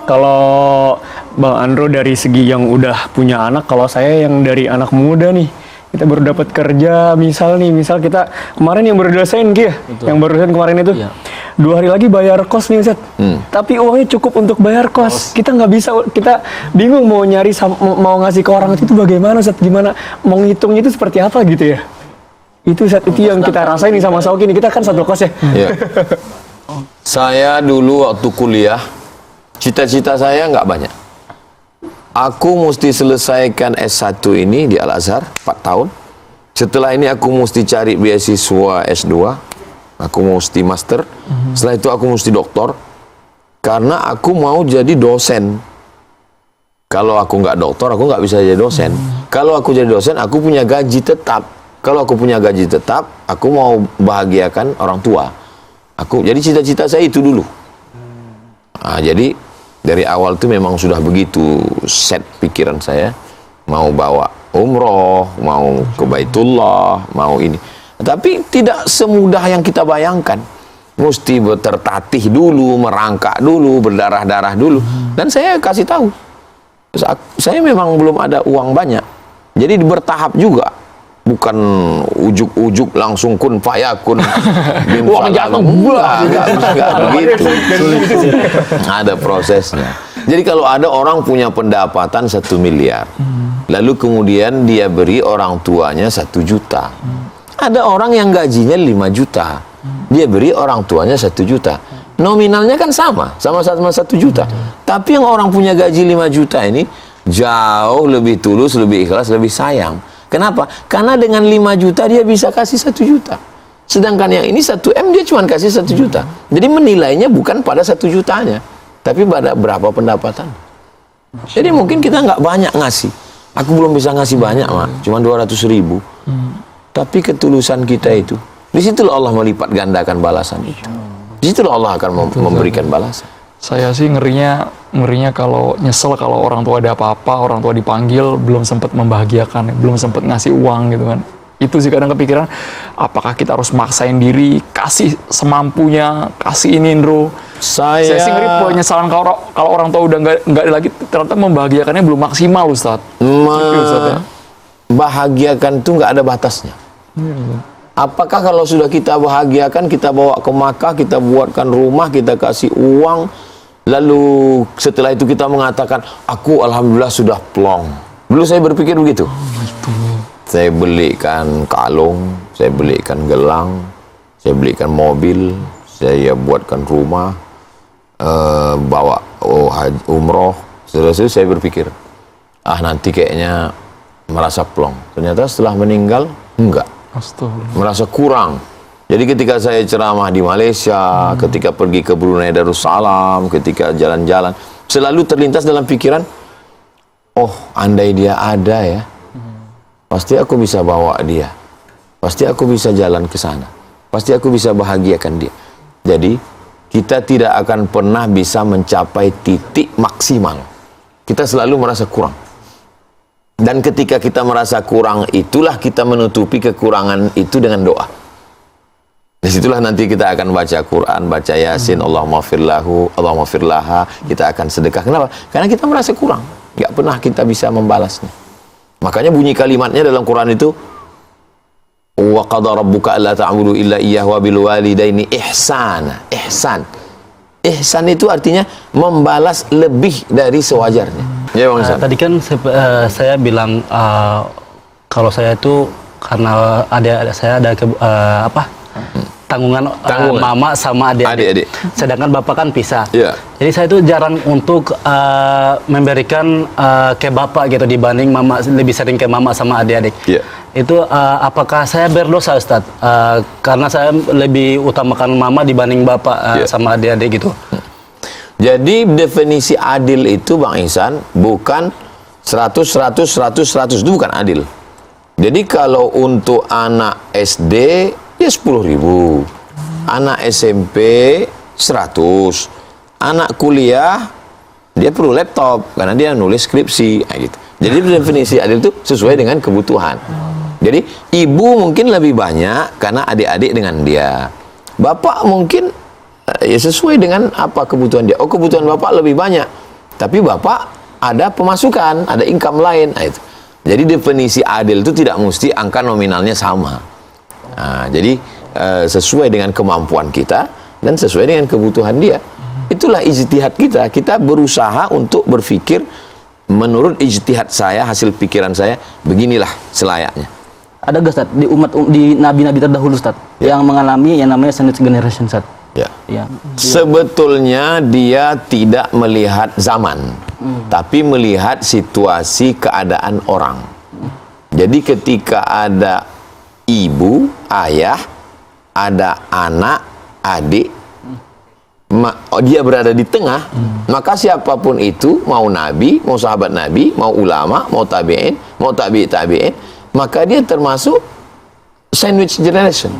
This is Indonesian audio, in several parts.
Kalau Bang Andro dari segi yang udah punya anak, kalau saya yang dari anak muda nih, kita baru dapat kerja, misal kita kemarin yang baru dosen Ki, yang baru dosen kemarin itu, 2 hari lagi bayar kos nih Ustaz. Tapi uangnya cukup untuk bayar kos. Kita nggak bisa, kita bingung mau nyari, mau ngasih ke orang itu bagaimana Ustaz, gimana mau ngitungnya itu seperti apa gitu ya. Itu Ustaz, itu yang kita rasain nih sama Sauki nih, kita kan satu kos ya. Saya dulu waktu kuliah, cita-cita saya nggak banyak. Aku mesti selesaikan S1 ini di Al-Azhar 4 tahun. Setelah ini aku mesti cari beasiswa S2. Aku mesti master. Setelah itu aku mesti doktor. Karena aku mau jadi dosen. Kalau aku nggak doktor, aku nggak bisa jadi dosen. Kalau aku jadi dosen, aku punya gaji tetap. Kalau aku punya gaji tetap, aku mau bahagiakan orang tua. Jadi cita-cita saya itu dulu. Nah, jadi dari awal itu memang sudah begitu set pikiran saya, mau bawa umroh, mau ke Baitullah, mau ini. Tapi tidak semudah yang kita bayangkan. Mesti tertatih dulu, merangkak dulu, berdarah-darah dulu. Dan saya kasih tahu, saya memang belum ada uang banyak. Jadi bertahap juga. Bukan ujuk-ujuk langsung kun fayakun. Uang jatuh, enggak begitu. Ada prosesnya. Jadi kalau ada orang punya pendapatan 1 miliar, lalu kemudian dia beri orang tuanya 1 juta. Ada orang yang gajinya 5 juta, dia beri orang tuanya 1 juta. Nominalnya kan sama-sama 1 juta. Tapi yang orang punya gaji 5 juta ini jauh lebih tulus, lebih ikhlas, lebih sayang. Kenapa? Karena dengan 5 juta dia bisa kasih 1 juta. Sedangkan yang ini 1 M dia cuma kasih 1 juta. Jadi menilainya bukan pada 1 jutanya, tapi pada berapa pendapatan. Jadi mungkin kita nggak banyak ngasih. Aku belum bisa ngasih banyak, Mak. Cuma 200.000. Tapi ketulusan kita itu, disitulah Allah melipat gandakan balasan itu. Disitulah Allah akan memberikan balasan. Saya sih ngerinya kalau nyesel kalau orang tua ada apa-apa, orang tua dipanggil belum sempat membahagiakan, belum sempat ngasih uang gitu kan. Itu sih kadang kepikiran, apakah kita harus maksain diri, kasih semampunya, kasih ini Indro. Saya sih ngeri penyesalan kalau orang tua udah nggak lagi, ternyata membahagiakannya belum maksimal Ustaz. Bahagiakan itu nggak ada batasnya. Apakah kalau sudah kita bahagiakan, kita bawa ke Makkah, kita buatkan rumah, kita kasih uang, lalu setelah itu kita mengatakan, aku alhamdulillah sudah plong. Dulu saya berpikir begitu. Saya belikan kalung, saya belikan gelang, saya belikan mobil, saya buatkan rumah, bawa umroh. Setelah itu saya berpikir, nanti kayaknya merasa plong. Ternyata setelah meninggal, enggak. Merasa kurang. Jadi ketika saya ceramah di Malaysia, ketika pergi ke Brunei Darussalam, ketika jalan-jalan, selalu terlintas dalam pikiran, oh andai dia ada ya, pasti aku bisa bawa dia, pasti aku bisa jalan ke sana, pasti aku bisa bahagiakan dia. Jadi kita tidak akan pernah bisa mencapai titik maksimal. Kita selalu merasa kurang. Dan ketika kita merasa kurang, itulah kita menutupi kekurangan itu dengan doa. Disitulah nanti kita akan baca Quran, baca Yasin, Allahumma firlahu, Allahumma firlaha, kita akan sedekah. Kenapa? Karena kita merasa kurang, nggak pernah kita bisa membalasnya. Makanya bunyi kalimatnya dalam Quran itu, wa qada rabbuka alla ta'budu illa iyyahu wa bil walidaini ihsana. Ihsan itu artinya membalas lebih dari sewajarnya. Ya, Bang Ihsan. Tadi kan saya bilang kalau saya itu karena saya ada tanggungan mama sama adik-adik. Sedangkan bapak kan pisah. Jadi saya itu jarang untuk memberikan ke bapak gitu dibanding mama, lebih sering ke mama sama adik-adik. Itu apakah saya berdosa Ustaz? Karena saya lebih utamakan mama dibanding bapak sama adik-adik gitu. Jadi definisi adil itu Bang Ihsan bukan 100 itu bukan adil. Jadi kalau untuk anak SD ya 10.000, anak SMP 100, anak kuliah dia perlu laptop karena dia nulis skripsi gitu. Jadi definisi adil itu sesuai dengan kebutuhan. Jadi ibu mungkin lebih banyak karena adik-adik dengan dia. Bapak mungkin ya sesuai dengan apa kebutuhan dia. Oh, kebutuhan bapak lebih banyak. Tapi bapak ada pemasukan, ada income lain. Nah, itu. Jadi definisi adil itu tidak mesti angka nominalnya sama. Nah, jadi sesuai dengan kemampuan kita dan sesuai dengan kebutuhan dia. Itulah ijtihad kita. Kita berusaha untuk berpikir menurut ijtihad saya, hasil pikiran saya, beginilah selayaknya. Ada gak Ustaz di di nabi-nabi terdahulu Ustaz yang mengalami yang namanya sandwich generation Ustaz? Ya. Ya. Sebetulnya dia tidak melihat zaman, tapi melihat situasi keadaan orang. Jadi ketika ada ibu, ayah, ada anak, adik, dia berada di tengah, maka siapapun itu, mau nabi, mau sahabat nabi, mau ulama, mau tabi'in, mau tabi'in, maka dia termasuk sandwich generation.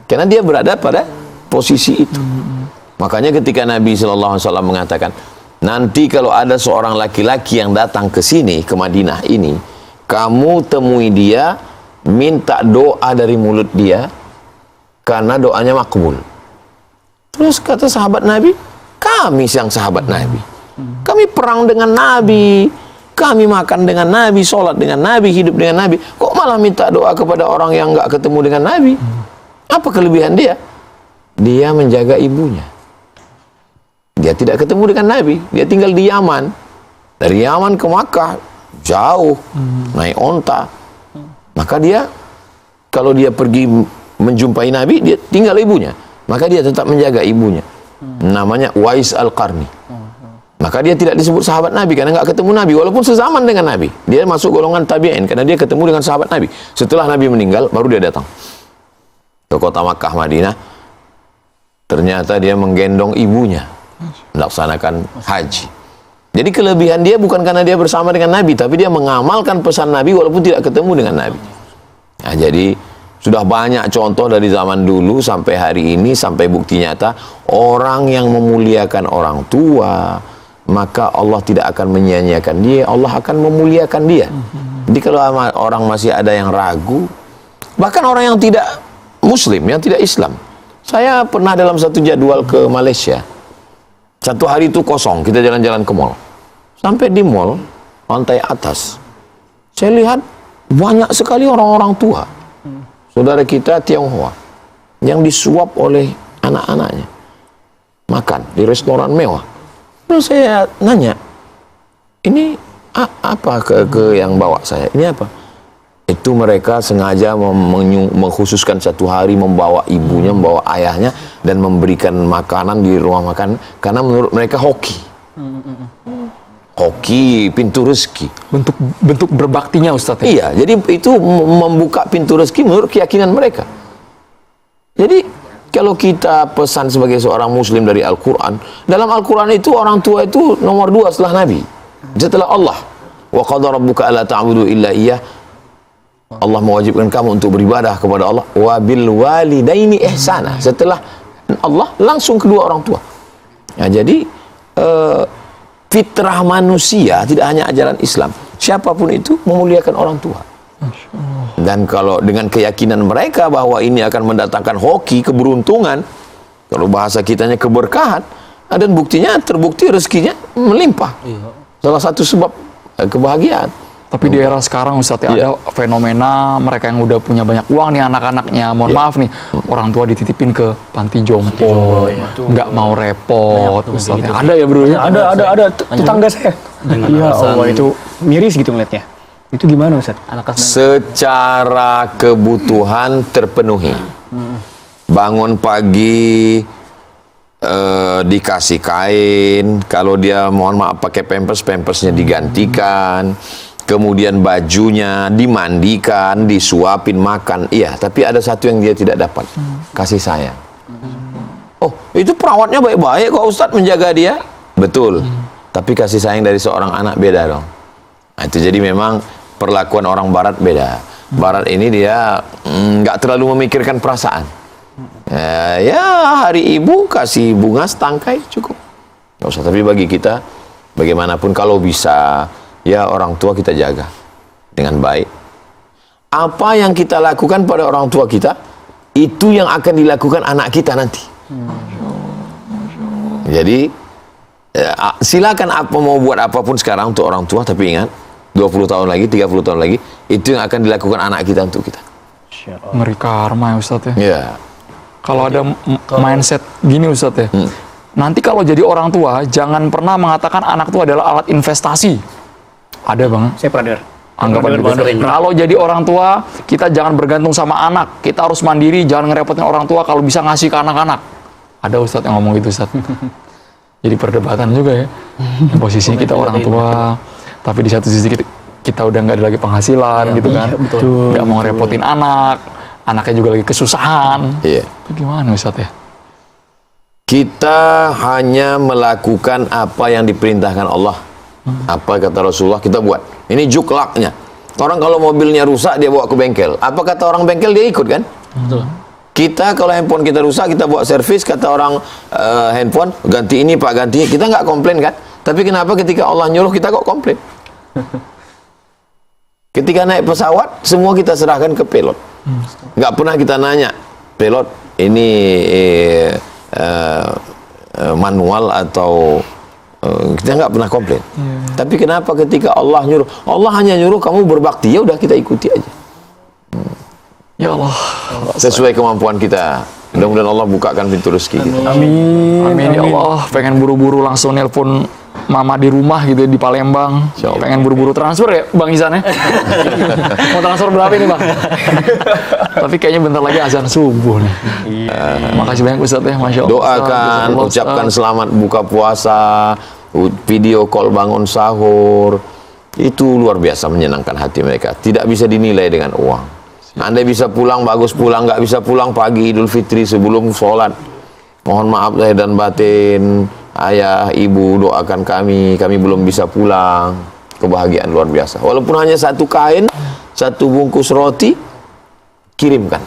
Karena dia berada pada posisi itu. Makanya ketika Nabi SAW mengatakan, nanti kalau ada seorang laki-laki yang datang ke sini, ke Madinah ini, kamu temui dia, minta doa dari mulut dia, karena doanya makbul. Terus kata sahabat Nabi, kami yang sahabat Nabi, kami perang dengan Nabi, kami makan dengan Nabi, sholat dengan Nabi, hidup dengan Nabi, kok malah minta doa kepada orang yang nggak ketemu dengan Nabi? Apa kelebihan dia? Dia menjaga ibunya. Dia tidak ketemu dengan Nabi, dia tinggal di Yaman. Dari Yaman ke Makkah jauh, naik onta. Maka dia, kalau dia pergi menjumpai Nabi, dia tinggal ibunya. Maka dia tetap menjaga ibunya. Namanya Wais Al-Qarni. Maka dia tidak disebut sahabat Nabi karena nggak ketemu Nabi, walaupun sezaman dengan Nabi. Dia masuk golongan tabi'in karena dia ketemu dengan sahabat Nabi. Setelah Nabi meninggal, baru dia datang ke kota Makkah, Madinah. Ternyata dia menggendong ibunya melaksanakan haji. Jadi kelebihan dia bukan karena dia bersama dengan Nabi, tapi dia mengamalkan pesan Nabi walaupun tidak ketemu dengan Nabi. Nah, jadi sudah banyak contoh dari zaman dulu sampai hari ini, sampai bukti nyata, orang yang memuliakan orang tua, maka Allah tidak akan menyia-nyiakan dia, Allah akan memuliakan dia. Jadi kalau orang masih ada yang ragu, bahkan orang yang tidak Muslim, yang tidak Islam. Saya pernah dalam satu jadwal ke Malaysia, satu hari itu kosong, kita jalan-jalan ke mall. Sampai di mall, lantai atas, saya lihat banyak sekali orang-orang tua, saudara kita Tionghoa, yang disuap oleh anak-anaknya, makan di restoran mewah. Terus saya nanya, ini apa ke yang bawa saya? Ini apa? Itu mereka sengaja mengkhususkan satu hari membawa ibunya, membawa ayahnya, dan memberikan makanan di rumah makan. Karena menurut mereka hoki. Hoki, pintu rezeki. Bentuk berbaktinya Ustaz ya? Iya, jadi itu membuka pintu rezeki menurut keyakinan mereka. Jadi kalau kita pesan sebagai seorang Muslim dari Al-Quran, dalam Al-Quran itu orang tua itu nomor 2 setelah Nabi, setelah Allah. Wa qadara rabbuka alla ta'budu illa iyyah. Allah mewajibkan kamu untuk beribadah kepada Allah. Wa bil walidaini ihsana. Setelah Allah langsung kedua orang tua. Nah, jadi fitrah manusia tidak hanya ajaran Islam. Siapapun itu memuliakan orang tua. Dan kalau dengan keyakinan mereka bahwa ini akan mendatangkan hoki, keberuntungan, kalau bahasa kitanya keberkahan, dan buktinya terbukti rezekinya melimpah. Salah satu sebab kebahagiaan. Tapi di era sekarang Ustaz ya, ada fenomena mereka yang udah punya banyak uang nih anak-anaknya, mohon maaf nih, orang tua dititipin ke panti jompo, nggak mau repot Ustaz ya. Ada ya bro? Ada tetangga saya. Iya Allah, itu miris gitu ngeliatnya. Itu gimana Ustaz? Secara kebutuhan terpenuhi. Bangun pagi dikasih kain, kalau dia mohon maaf pakai pampersnya digantikan. Kemudian bajunya dimandikan, disuapin, makan. Iya, tapi ada satu yang dia tidak dapat. Kasih sayang. Oh, itu perawatnya baik-baik kok Ustadz menjaga dia. Betul. Tapi kasih sayang dari seorang anak beda dong. Nah, itu jadi memang perlakuan orang Barat beda. Barat ini dia nggak terlalu memikirkan perasaan. Ya, hari ibu kasih bunga setangkai cukup. Nggak usah. Tapi bagi kita, bagaimanapun kalau bisa, ya orang tua kita jaga dengan baik. Apa yang kita lakukan pada orang tua kita, itu yang akan dilakukan anak kita nanti. Jadi silakan mau buat apapun sekarang untuk orang tua, tapi ingat 20 tahun lagi, 30 tahun lagi itu yang akan dilakukan anak kita untuk kita. Ngeri karma ya Ustadz ya. Ya. Kalau ada mindset gini Ustadz ya, nanti kalau jadi orang tua jangan pernah mengatakan anak itu adalah alat investasi. Ada Bang? Saya pernah Anggapan gitu. Kalau jadi orang tua, kita jangan bergantung sama anak. Kita harus mandiri, jangan ngerepotin orang tua kalau bisa ngasih ke anak-anak. Ada Ustadz yang ngomong gitu Ustadz. Jadi perdebatan juga ya. Posisinya kita orang tua, tapi di satu sisi kita udah nggak ada lagi penghasilan gitu kan. Nggak mau ngerepotin anak, anaknya juga lagi kesusahan. Iya. Itu gimana Ustadz ya? Kita hanya melakukan apa yang diperintahkan Allah. Apa kata Rasulullah kita buat. Ini juklaknya. Orang kalau mobilnya rusak dia bawa ke bengkel. Apa kata orang bengkel dia ikut kan? Betul. Kita kalau handphone kita rusak kita bawa servis, kata orang handphone ganti ini Pak, ganti. Kita nggak komplain kan? Tapi kenapa ketika Allah nyuruh kita kok komplain? Ketika naik pesawat semua kita serahkan ke pilot. Nggak pernah kita nanya pilot ini manual atau kita nggak pernah komplain. Tapi kenapa ketika Allah nyuruh, Allah hanya nyuruh kamu berbakti, ya udah kita ikuti aja. Ya Allah. Sesuai kemampuan kita. Mudah-mudahan Allah bukakan pintu rezeki kita. Amin ya Allah. Pengen buru-buru langsung nelpon mama di rumah gitu di Palembang. Pengen buru-buru transfer ya Bang Ihsan ya. Mau transfer berapa ini Bang? Tapi kayaknya bentar lagi azan subuh nih. Makasih banyak Ustadz ya, Masya Allah. Doakan, ucapkan selamat buka puasa, video call bangun sahur. Itu luar biasa menyenangkan hati mereka. Tidak bisa dinilai dengan uang. Anda bisa pulang, bagus pulang. Nggak bisa pulang pagi Idul Fitri sebelum sholat. Mohon maaf lahir dan batin. Ayah, ibu doakan kami belum bisa pulang. Kebahagiaan luar biasa. Walaupun hanya satu kain, satu bungkus roti, kirimkan.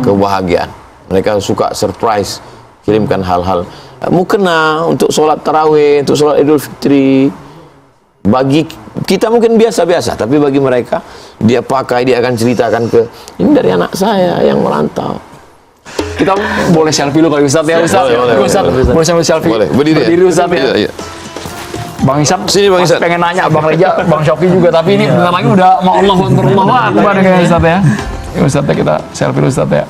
Kebahagiaan. Mereka suka surprise, kirimkan hal-hal mukena untuk sholat tarawih, untuk sholat Idul Fitri. Bagi kita mungkin biasa-biasa, tapi bagi mereka dia pakai, dia akan ceritakan ini dari anak saya yang merantau. Kita boleh selfie dulu kali Ustadz ya Ustadz. Boleh sambil selfie. Boleh. Berdiri Ustadz ya. Iya. Bang Ihsan, sini Bang Ihsan. pengen nanya Bang Reja, Bang Syofi juga, tapi ini bentar lagi udah mau Allahu Akbar dengan Ustadz ya. Ya Ustadz ya, kita selfie dulu Ustadz ya.